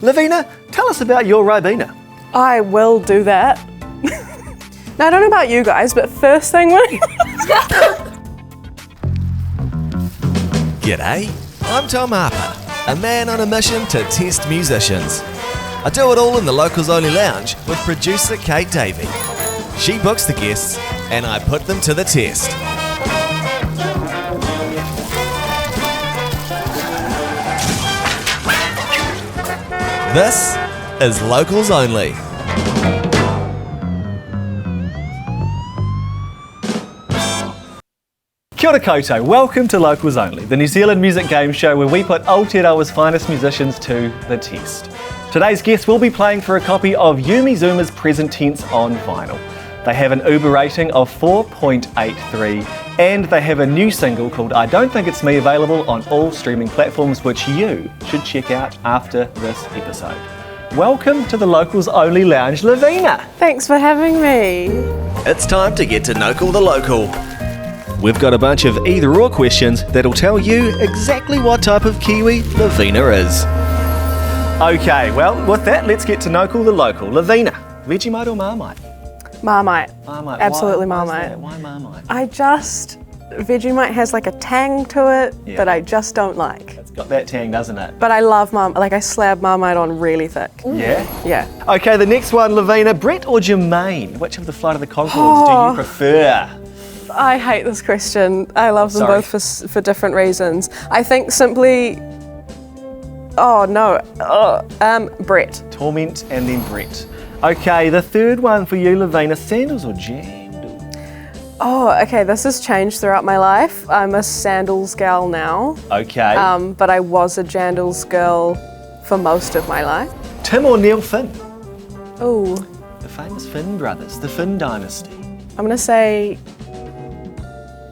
Lévyne, tell us about your Ribena. I will do that. Now, I don't know about you guys, but first thing when G'day, I'm Tom Harper, a man on a mission to test musicians. I do it all in the Locals Only Lounge with producer Kate Davey. She books the guests and I put them to the test. This is Locals Only. Kia ora koutou, welcome to Locals Only, the New Zealand music game show where we put Aotearoa's finest musicians to the test. Today's guests will be playing for a copy of Yumi Zuma's Present Tense on vinyl. They have an Uber rating of 4.83 and they have a new single called I Don't Think It's Me available on all streaming platforms, which you should check out after this episode. Welcome to the Locals Only Lounge, Lévyne. Thanks for having me. It's time to get to Nocal the Local. We've got a bunch of either-or questions that'll tell you exactly what type of Kiwi Lévyne is. Okay, well, with that, let's get to Nocal the Local. Lévyne, Vegemite or Marmite? Marmite. Marmite. Absolutely Why Marmite. Why Marmite? Vegemite has like a tang to it, but I just don't like. It's got that tang, doesn't it? But I love Marmite, like I slab Marmite on really thick. Yeah? Yeah. Okay, the next one, Lévyne, Brett or Jermaine? Which of the Flight of the Conchords do you prefer? I hate this question. I love them both for different reasons. I think simply, Brett. Torment and then Brett. Okay, the third one for you, Lévyne, sandals or jandals? Oh, okay, this has changed throughout my life. I'm a sandals gal now. Okay. But I was a jandals girl for most of my life. Tim or Neil Finn? Oh, The famous Finn brothers, the Finn dynasty. I'm gonna say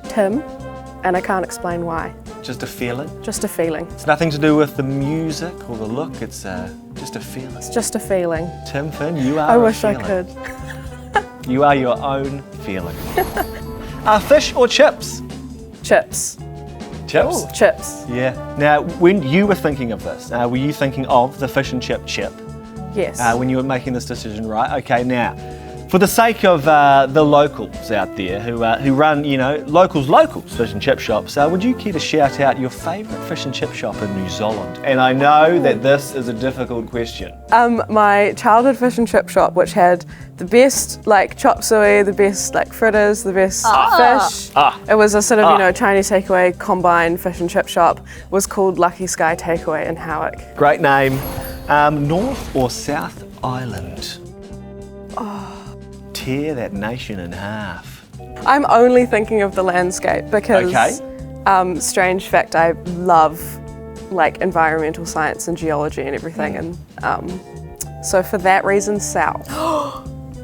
Tim, and I can't explain why. Just a feeling? Just a feeling. It's nothing to do with the music or the look, it's just a feeling. It's just a feeling. Tim Finn, you are I a wish I feeling. could. You are your own feeling. Fish or chips? Chips. Chips? Ooh, chips. Yeah. Now, when you were thinking of this, were you thinking of the fish and chip? Yes. When you were making this decision, right? Okay, now, for the sake of the locals out there who run, locals fish and chip shops, would you care to shout out your favourite fish and chip shop in New Zealand? And I know that this is a difficult question. My childhood fish and chip shop, which had the best chop suey, the best fritters, the best fish. It was a sort of Chinese takeaway combined fish and chip shop. Was called Lucky Sky Takeaway in Howick. Great name. North or South Island? Tear that nation in half. I'm only thinking of the landscape because, strange fact, I love environmental science and geology and everything, and so for that reason, south.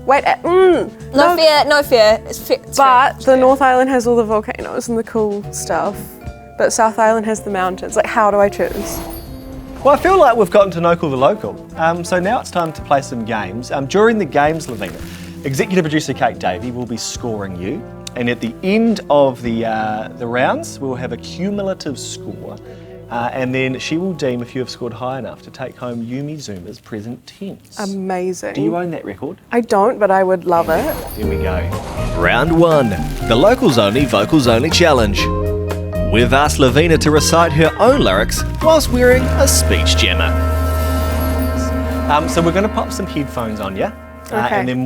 Wait, No fear. But the North Island has all the volcanoes and the cool stuff, but South Island has the mountains. How do I choose? Well, I feel like we've gotten to Nocal the Local, so now it's time to play some games. During the games, Lévyne, executive producer Kate Davey will be scoring you, and at the end of the rounds, we'll have a cumulative score, and then she will deem if you have scored high enough to take home Yumi Zuma's Present Tense. Amazing. Do you own that record? I don't, but I would love it. There we go. Round 1, the Locals Only Vocals Only Challenge. We've asked Lévyne to recite her own lyrics whilst wearing a speech jammer. So we're going to pop some headphones on you. Okay. And then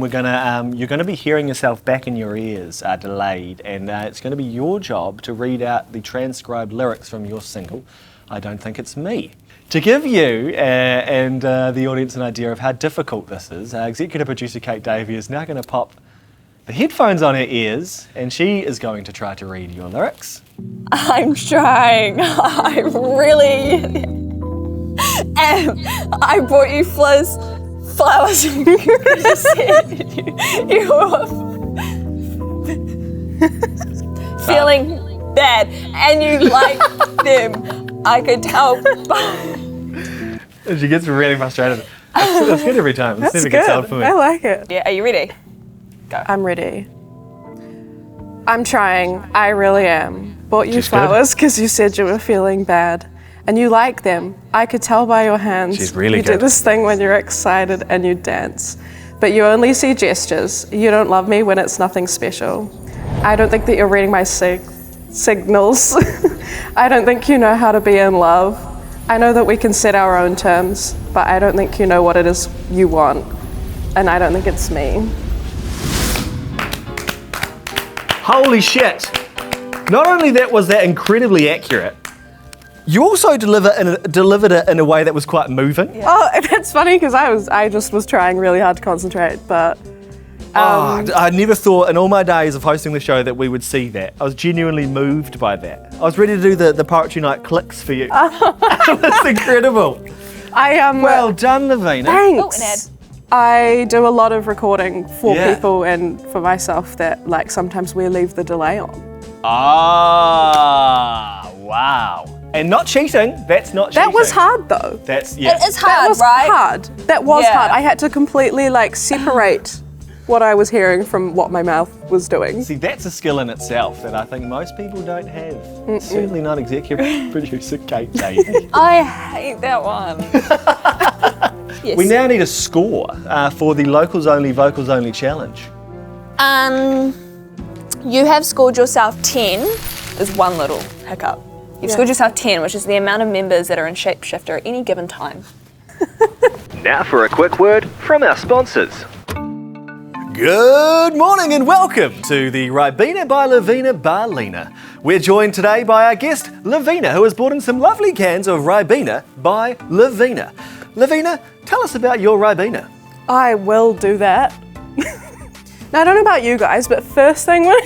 you're going to be hearing yourself back in your ears, delayed, and it's going to be your job to read out the transcribed lyrics from your single, I Don't Think It's Me. To give you and the audience an idea of how difficult this is, executive producer Kate Davey is now going to pop the headphones on her ears, and she is going to try to read your lyrics. I'm trying. I really am. I brought you flowers. You said you were feeling bad and you like them. I could tell. She gets really frustrated. That's good every time. It's That's never gets old good. for me. I like it. Yeah, are you ready? I'm ready. I'm trying. I really am. Bought you She's good. flowers because you said you were feeling bad. and you like them. I could tell by your hands. She's really you good. do this thing when you're excited and you dance. But you only see gestures. You don't love me when it's nothing special. I don't think that you're reading my signals. I don't think you know how to be in love. I know that we can set our own terms, but I don't think you know what it is you want. And I don't think it's me. Holy shit! Not only that was that incredibly accurate, you also delivered it in a way that was quite moving. Yeah. Oh, that's funny because I just was trying really hard to concentrate, but. I never thought in all my days of hosting the show that we would see that. I was genuinely moved by that. I was ready to do the Poetry Night clicks for you. That's incredible. Well done, Lévyne. Thanks. I do a lot of recording for people and for myself that like sometimes we leave the delay on. Ah, wow. And not cheating, that's not cheating. That was hard though. It is hard, that was right? hard. That was hard. I had to completely like separate what I was hearing from what my mouth was doing. See, that's a skill in itself that I think most people don't have. Certainly not executive producer Kate Davey. I hate that one. Yes. We now need a score for the Locals Only, Vocals Only challenge. You have scored yourself 10. There's one little hiccup. You've scored yourself 10, which is the amount of members that are in Shapeshifter at any given time. Now for a quick word from our sponsors. Good morning and welcome to the Ribena by Lévyne Barlina. We're joined today by our guest, Lévyne, who has brought in some lovely cans of Ribena by Lévyne. Lévyne, tell us about your Ribena. I will do that. Now I don't know about you guys, but first thing when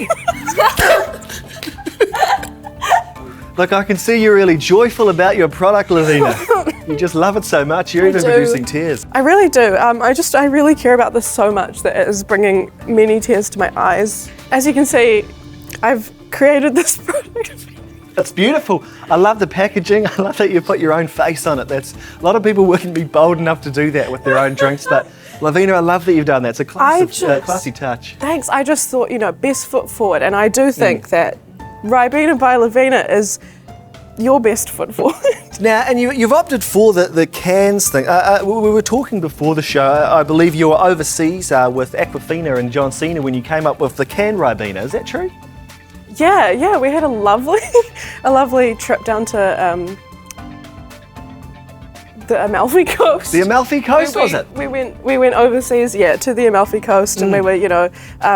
Look, I can see you're really joyful about your product, Lévyne. You just love it so much, you're even producing tears. I really do. I really care about this so much that it is bringing many tears to my eyes. As you can see, I've created this product. It's beautiful. I love the packaging. I love that you put your own face on it. A lot of people wouldn't be bold enough to do that with their own drinks, but Lévyne, I love that you've done that. It's a classy touch. Thanks. I just thought, best foot forward, and I do think that Ribena by Lévyne is your best foot forward. Now, and you've opted for the cans thing. We were talking before the show. I believe you were overseas with Aquafina and John Cena when you came up with the can Ribena. Is that true? Yeah. We had a lovely trip down to the Amalfi Coast. The Amalfi Coast, was it? We went overseas, to the Amalfi Coast, and we were,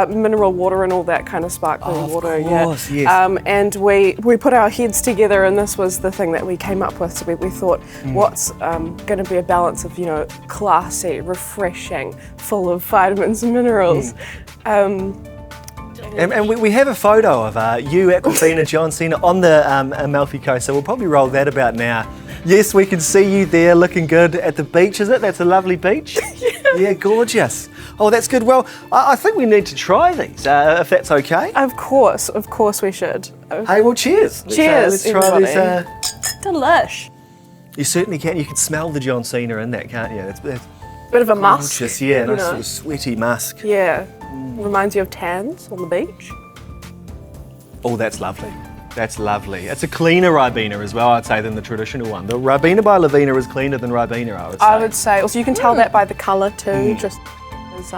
mineral water and all that kind of sparkling water. Of course, yes. And we put our heads together, and this was the thing that we came up with. So we thought, what's going to be a balance of, classy, refreshing, full of vitamins and minerals. And we have a photo of you, Aquafina, John Cena on the Amalfi Coast, so we'll probably roll that about now. Yes, we can see you there looking good at the beach, is it? That's a lovely beach? Yeah, gorgeous. Oh, that's good. Well, I think we need to try these, if that's okay. Of course we should. Hey, well, cheers. Cheers, let's try these. Delish. You certainly can. You can smell the John Cena in that, can't you? It's Bit of a musk. gorgeous, yeah, nice sort of sweaty musk. Yeah. Reminds you of tans on the beach. Oh, that's lovely. That's lovely. It's a cleaner Ribena as well, I'd say, than the traditional one. The Ribena by Lévyne is cleaner than Ribena, I would say. Also, you can tell that by the colour too, just as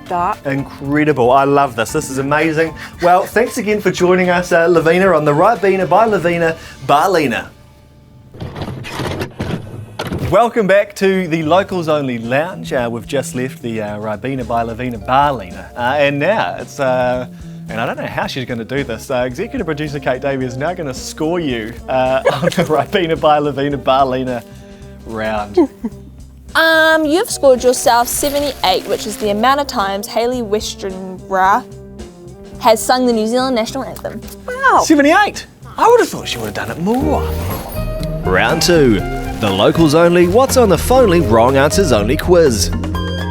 dark. Incredible. I love this. This is amazing. Well, thanks again for joining us, Lévyne, on the Ribena by Lévyne Barlina. Welcome back to the Locals Only Lounge. We've just left the Ribena by Lévyne Barlina, and now it's and I don't know how she's going to do this. Executive producer Kate Davey is now going to score you on the Ribena by Lévyne Barlina round. You've scored yourself 78, which is the amount of times Hayley Westenra has sung the New Zealand national anthem. Wow. 78. I would have thought she would have done it more. Round 2. The Locals Only, What's on the Phonely Wrong Answers Only quiz.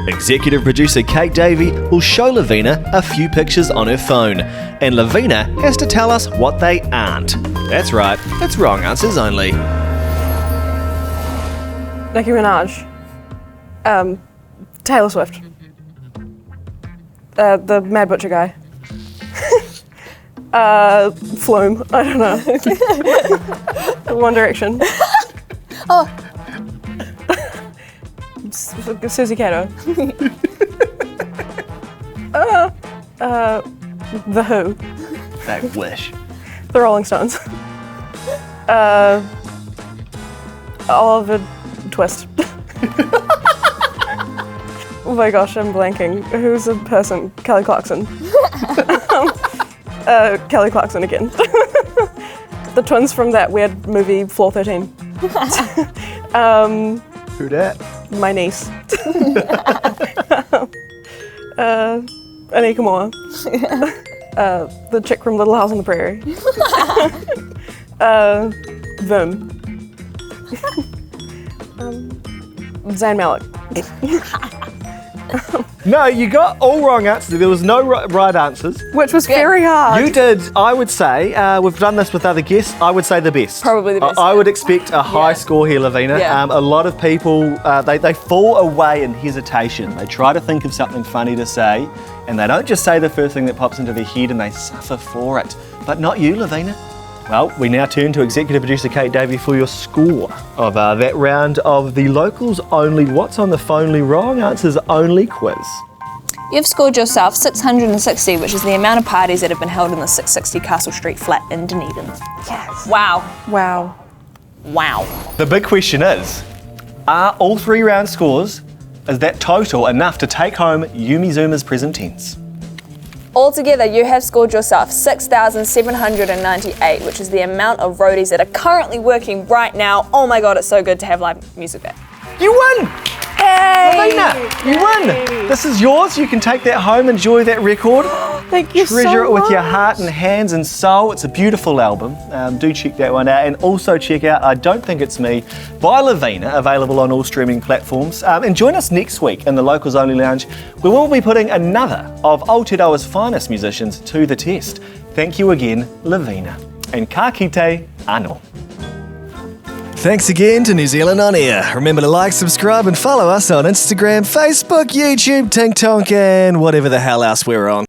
Executive producer Kate Davey will show Lévyne a few pictures on her phone, and Lévyne has to tell us what they aren't. That's right, it's wrong answers only. Nicki Minaj. Taylor Swift. The Mad Butcher guy. Flume. I don't know. One Direction. Oh, Susie Cato. The Who. They wish. The Rolling Stones. Oliver Twist. Oh my gosh, I'm blanking. Who's the person? Kelly Clarkson. Kelly Clarkson again. The twins from that weird movie, Floor 13. Who dat? My niece. Anika Moore. The chick from Little House on the Prairie. Them. Zayn Malik. No, you got all wrong answers. There was no right answers. Which was very hard. You did, I would say, we've done this with other guests, I would say the best. Probably the best, I yeah. would expect a high score here, Lévyne. Yeah. A lot of people, they fall away in hesitation. They try to think of something funny to say, and they don't just say the first thing that pops into their head and they suffer for it. But not you, Lévyne. Well, we now turn to executive producer Kate Davey for your score of that round of the Locals Only What's on the Phonely Wrong Answers Only quiz. You've scored yourself 660, which is the amount of parties that have been held in the 660 Castle Street flat in Dunedin. Yes. Wow. Wow. Wow. The big question is, are all 3 round scores, is that total enough to take home Yumi Zuma's present tense? Altogether, you have scored yourself 6,798, which is the amount of roadies that are currently working right now. Oh my God, it's so good to have live music back. You win! Hey! Lévyne, you win! This is yours, you can take that home, enjoy that record. Thank you so Treasure it with your much. heart and hands and soul. It's a beautiful album. Do check that one out. And also check out I Don't Think It's Me by Lévyne, available on all streaming platforms. And join us next week in the Locals Only Lounge, where we'll be putting another of Aotearoa's finest musicians to the test. Thank you again, Lévyne. And ka kite anō. Thanks again to New Zealand On Air. Remember to like, subscribe, and follow us on Instagram, Facebook, YouTube, TikTok, and whatever the hell else we're on.